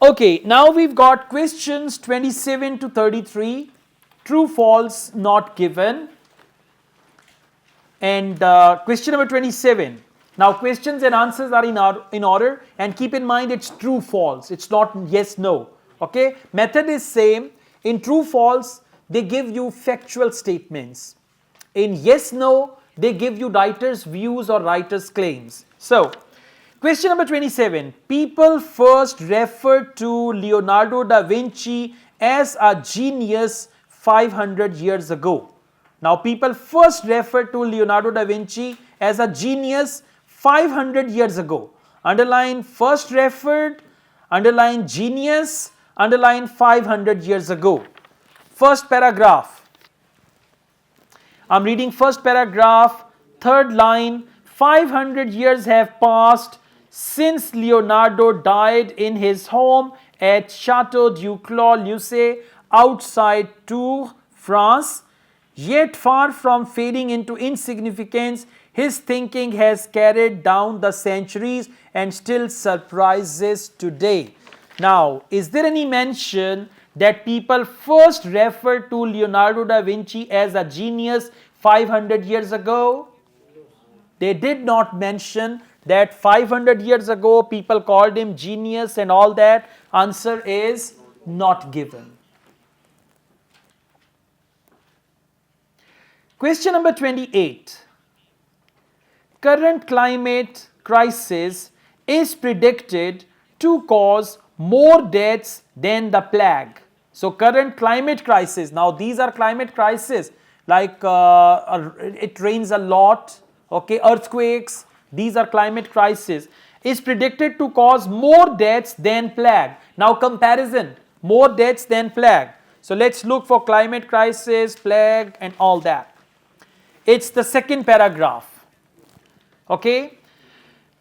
Okay, now we've got questions 27 to 33, true, false, not given. And question number 27. Now questions and answers are in order, and keep in mind it's true, false. It's not yes, no. Okay, method is same. In true, false, they give you factual statements. In yes, no, they give you writer's views or writer's claims. So, question number 27. People first referred to Leonardo da Vinci as a genius 500 years ago. Now, people first referred to Leonardo da Vinci as a genius 500 years ago. Underline first referred, underline genius, underline 500 years ago. First paragraph. I'm reading first paragraph, third line. 500 years have passed since Leonardo died in his home at Chateau du Clos outside Tours, France. Yet far from fading into insignificance, his thinking has carried down the centuries and still surprises today. Now, is there any mention that people first referred to Leonardo da Vinci as a genius 500 years ago? They did not mention that 500 years ago people called him genius and all that. Answer is not given. Question number 28. Current climate crisis is predicted to cause more deaths than the plague. So current climate crisis, now these are climate crises like it rains a lot, okay, earthquakes, these are climate crises, is predicted to cause more deaths than plague. Now comparison, more deaths than plague. So let's look for climate crisis, plague and all that. It's the second paragraph. Okay.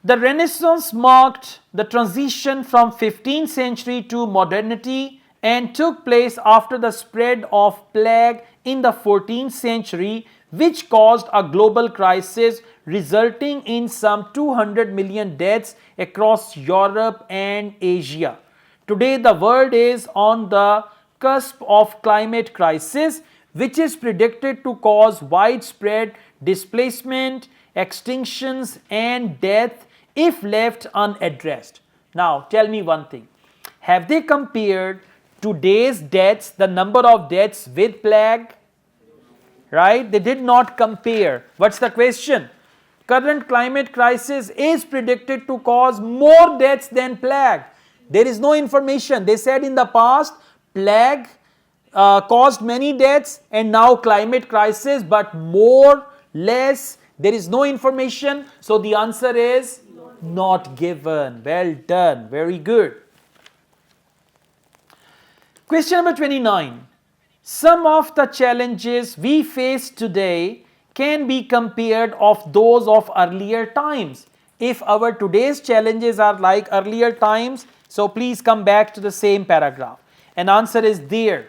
The Renaissance marked the transition from 15th century to modernity and took place after the spread of plague in the 14th century, which caused a global crisis resulting in some 200 million deaths across Europe and Asia. Today the world is on the cusp of climate crisis, which is predicted to cause widespread displacement, extinctions and death if left unaddressed. Now tell me one thing, have they compared today's deaths, the number of deaths with plague? Right? They did not compare. What's the question? Current climate crisis is predicted to cause more deaths than plague. There is no information. They said in the past plague caused many deaths and now climate crisis, but more, less, there is no information. So the answer is not given. Well done. Very good. Question number 29. Some of the challenges we face today can be compared of those of earlier times. If our today's challenges are like earlier times, so please come back to the same paragraph. And answer is there.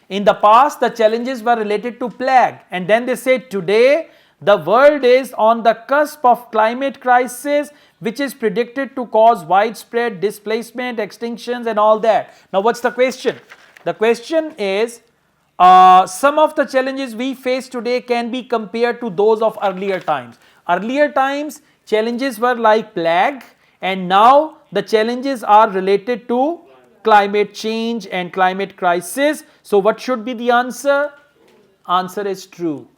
In the past, the challenges were related to plague, and then they said today the world is on the cusp of climate crisis, which is predicted to cause widespread displacement, extinctions and all that. Now what's the question? The question is some of the challenges we face today can be compared to those of earlier times. Earlier times challenges were like plague, and now the challenges are related to climate change and climate crisis. So what should be the answer? Answer is true.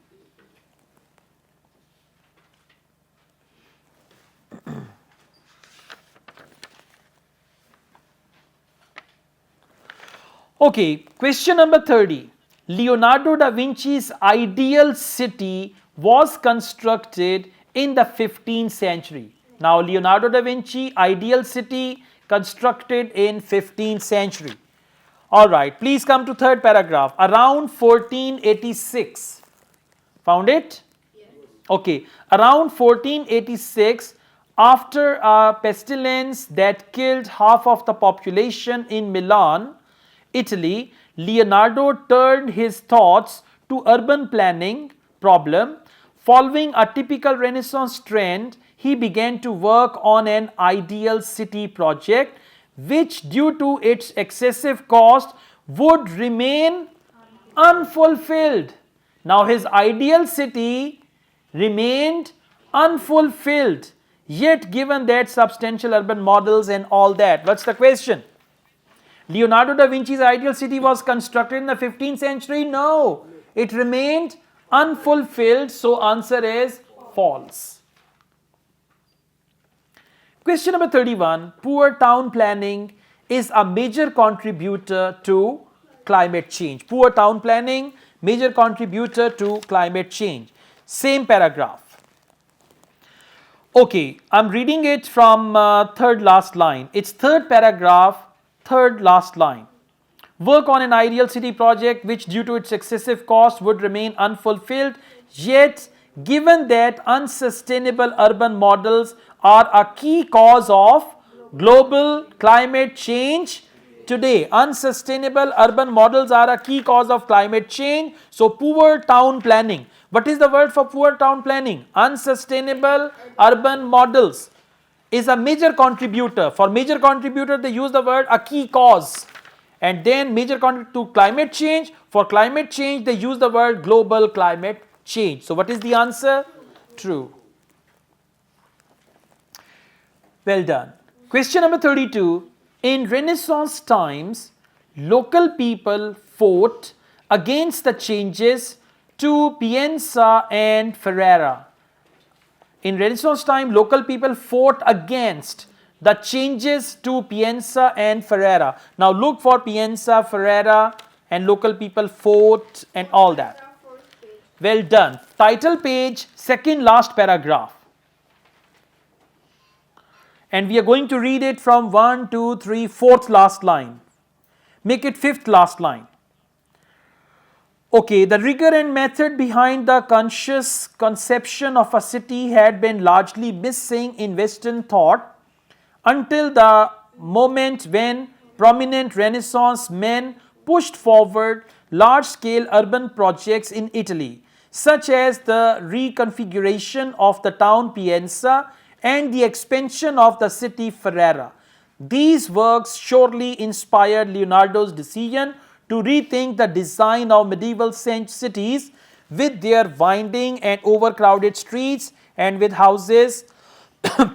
Okay, question number 30. Leonardo da Vinci's ideal city was constructed in the 15th century. Now Leonardo da Vinci ideal city constructed in 15th century. Alright, please come to third paragraph. Around 1486. Found it? Yes. Okay, around 1486, after a pestilence that killed half of the population in Milan, Italy, Leonardo turned his thoughts to urban planning problem. Following a typical Renaissance trend, he began to work on an ideal city project, which due to its excessive cost would remain unfulfilled. Now his ideal city remained unfulfilled, yet given that substantial urban models and all that. What's the question? Leonardo da Vinci's ideal city was constructed in the 15th century? No, it remained unfulfilled, so answer is false. Question number 31, poor town planning is a major contributor to climate change. Poor town planning, major contributor to climate change. Same paragraph. Okay, I'm reading it from third last line. It's third paragraph, third last line. Work on an ideal city project which due to its excessive cost would remain unfulfilled, yet given that unsustainable urban models are a key cause of global climate change today. Unsustainable urban models are a key cause of climate change. So poor town planning. What is the word for poor town planning? Unsustainable urban models is a major contributor. For major contributor, they use the word a key cause. And then major contributor to climate change. For climate change, they use the word global climate change. So what is the answer? True. Well done. Question number 32. In Renaissance times, local people fought against the changes to Pienza and Ferrara. In Renaissance time, local people fought against the changes to Pienza and Ferrara. Now look for Pienza, Ferrara, and local people fought and all that. Well done. Title page, second last paragraph. And we are going to read it from 1, 2, 3, fourth last line. Make it fifth last line. Okay, the rigor and method behind the conscious conception of a city had been largely missing in Western thought until the moment when prominent Renaissance men pushed forward large-scale urban projects in Italy, such as the reconfiguration of the town Pienza and the expansion of the city Ferrara. These works surely inspired Leonardo's decision to rethink the design of medieval cities with their winding and overcrowded streets and with houses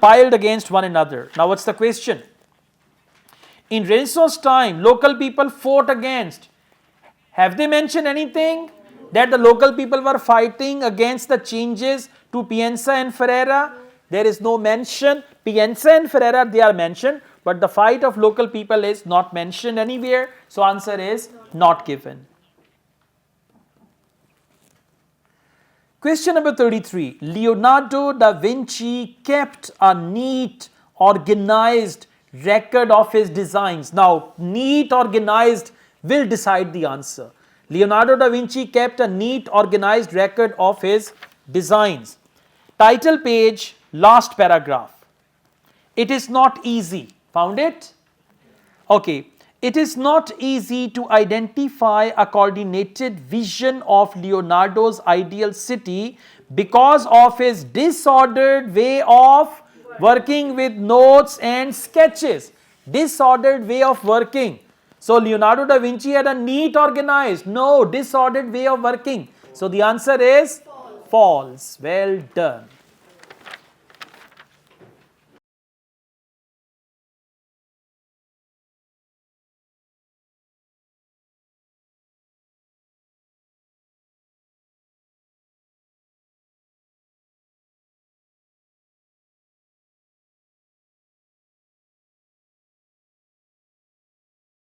piled against one another. Now what's the question? In Renaissance time, local people fought against. Have they mentioned anything that the local people were fighting against the changes to Pienza and Ferrara? There is no mention. Pienza and Ferrara, they are mentioned, but the fight of local people is not mentioned anywhere. So answer is not given. Question number 33. Leonardo da Vinci kept a neat, organized record of his designs. Now, neat, organized will decide the answer. Leonardo da Vinci kept a neat, organized record of his designs. Title page, last paragraph. It is not easy. Found it? Okay. It is not easy to identify a coordinated vision of Leonardo's ideal city because of his disordered way of working with notes and sketches. Disordered way of working. So Leonardo da Vinci had a neat, organized, no, disordered way of working. So the answer is false. Well done.